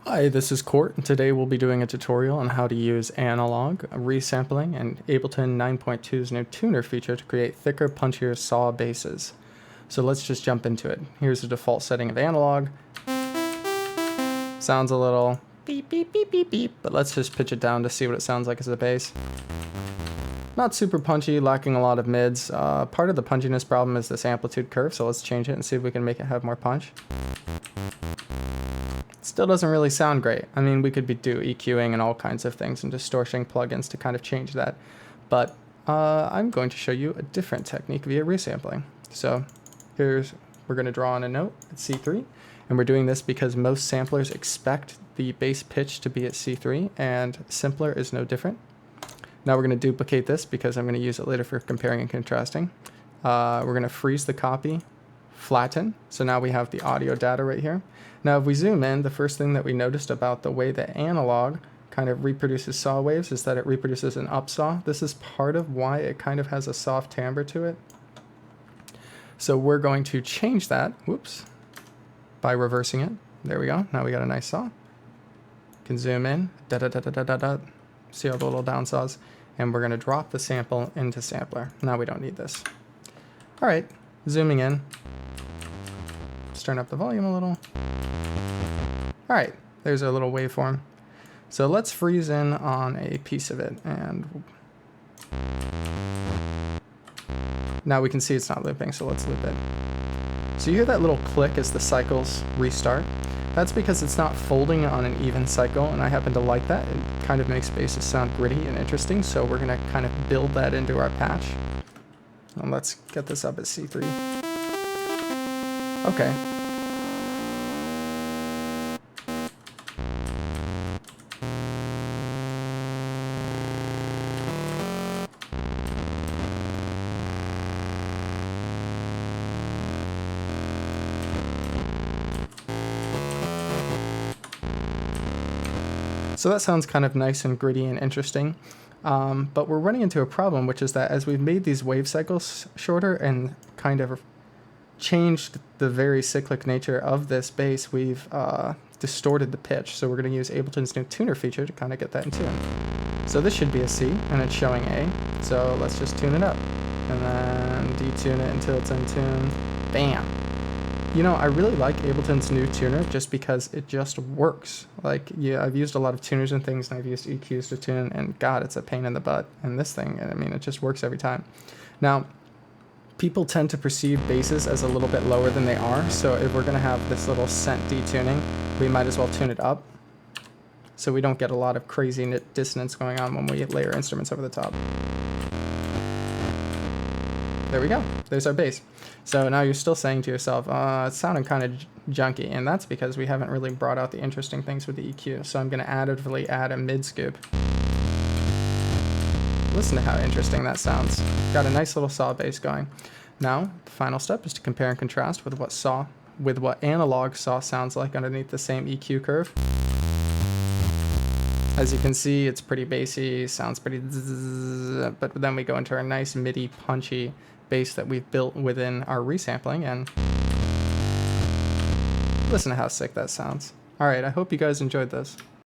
Hi, this is Court, and today we'll be doing a tutorial on how to use analog, resampling, and Ableton 9.2's new tuner feature to create thicker, punchier saw basses. So let's just jump into it. Here's the default setting of analog. Sounds a little beep, beep, beep, beep, beep, but let's just pitch it down to see what it sounds like as a bass. Not super punchy, lacking a lot of mids. Part of the punchiness problem is this amplitude curve, so let's change it and see if we can make it have more punch. Still doesn't really sound great. I mean, we could do EQing and all kinds of things and distortion plugins to kind of change that. But I'm going to show you a different technique via resampling. So we're going to draw on a note at C3. And we're doing this because most samplers expect the bass pitch to be at C3, and simpler is no different. Now we're going to duplicate this because I'm going to use it later for comparing and contrasting. We're going to freeze the copy, flatten. So now we have the audio data right here. Now if we zoom in, the first thing that we noticed about the way that analog kind of reproduces saw waves is that it reproduces an upsaw. This is part of why it kind of has a soft timbre to it. So we're going to change that, whoops, by reversing it. There we go. Now we got a nice saw. You can zoom in, see all the little down saws, and we're going to drop the sample into sampler. Now we don't need this. All right, zooming in. Let's turn up the volume a little. All right, there's our little waveform. So let's freeze in on a piece of it, and now we can see it's not looping, so let's loop it. So you hear that little click as the cycles restart. That's because it's not folding on an even cycle, and I happen to like that. It kind of makes basses sound gritty and interesting, so we're gonna kind of build that into our patch. And let's get this up at C3. Okay. So that sounds kind of nice and gritty and interesting, but we're running into a problem, which is that as we've made these wave cycles shorter and kind of changed the very cyclic nature of this bass, we've distorted the pitch. So we're going to use Ableton's new tuner feature to kind of get that in tune. So this should be a C, and it's showing A, so let's just tune it up, and then detune it until it's in tune. Bam! You know, I really like Ableton's new tuner just because it just works. Like, yeah, I've used a lot of tuners and things, and I've used EQs to tune, and God, it's a pain in the butt. And this thing, I mean, it just works every time. Now, people tend to perceive basses as a little bit lower than they are, so if we're going to have this little cent detuning, we might as well tune it up so we don't get a lot of crazy dissonance going on when we layer instruments over the top. There we go. There's our bass. So now you're still saying to yourself, it's sounding kind of junky, and that's because we haven't really brought out the interesting things with the EQ. So I'm going to additively add a mid scoop. Listen to how interesting that sounds. Got a nice little saw bass going. Now, the final step is to compare and contrast with what analog saw sounds like underneath the same EQ curve. As you can see, it's pretty bassy, sounds pretty zzz, but then we go into our nice MIDI punchy bass that we've built within our resampling, and listen to how sick that sounds. All right, I hope you guys enjoyed this.